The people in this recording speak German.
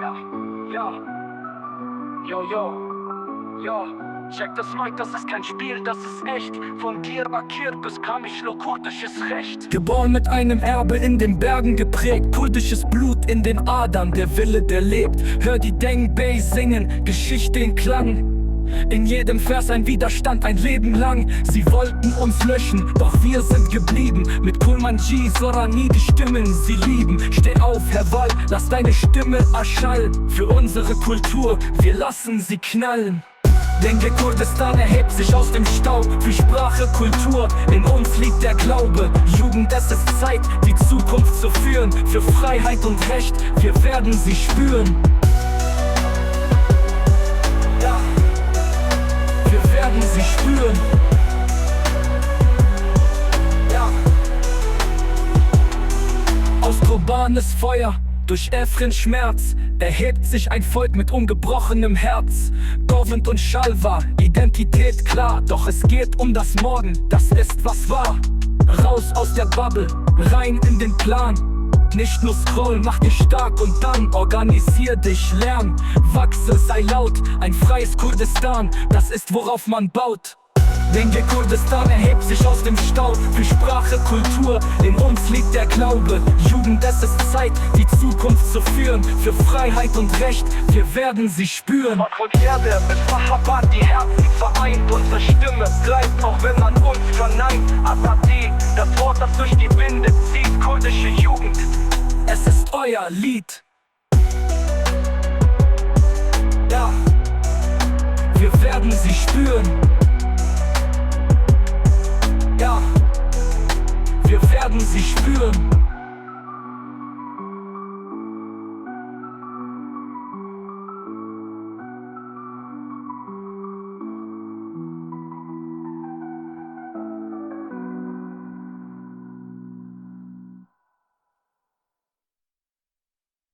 Ja, ja, yo, check das Mic, das ist kein Spiel, das ist echt. Von Diyarbakir bis Kamışlı, kurdisches Recht. Geboren mit einem Erbe in den Bergen geprägt, kurdisches Blut in den Adern, der Wille, der lebt. Hör die Dengbey singen, Geschichte in Klang. In jedem Vers ein Widerstand, ein Leben lang. Sie wollten uns löschen, doch wir sind geblieben. Mit Kulmanji, Sorani, die Stimmen, sie lieben. Steh auf, Herr Wall, lass deine Stimme erschallen. Für unsere Kultur, wir lassen sie knallen. Denn der Kurdistan erhebt sich aus dem Staub. Für Sprache, Kultur, in uns liegt der Glaube. Jugend, es ist Zeit, die Zukunft zu führen. Für Freiheit und Recht, wir werden sie spüren. Ja, wir werden sie spüren. Ja. Aus Kobanes Feuer, durch Efrins Schmerz, erhebt sich ein Volk mit ungebrochenem Herz. Govend und Shalva, Identität klar, doch es geht um das Morgen, das ist was war. Raus aus der Bubble, rein in den Plan. Nicht nur scroll, mach dich stark und dann organisier dich, lern. Wachse, sei laut, ein freies Kurdistan, das ist worauf man baut. Denn der Kurdistan erhebt sich aus dem Staub. Für Sprache, Kultur, in uns liegt der Glaube. Jugend, es ist Zeit, die Zukunft zu führen. Für Freiheit und Recht, wir werden sie spüren. Und Erde mit Mahabad, die Herzen vereint. Unsere Stimme bleibt, auch wenn man uns verneint. Abadi, das Wort, das durch die Winde zieht. Kurdische Jugend, es ist euer Lied. Ja, wir werden sie spüren. Ja, wir werden sie spüren.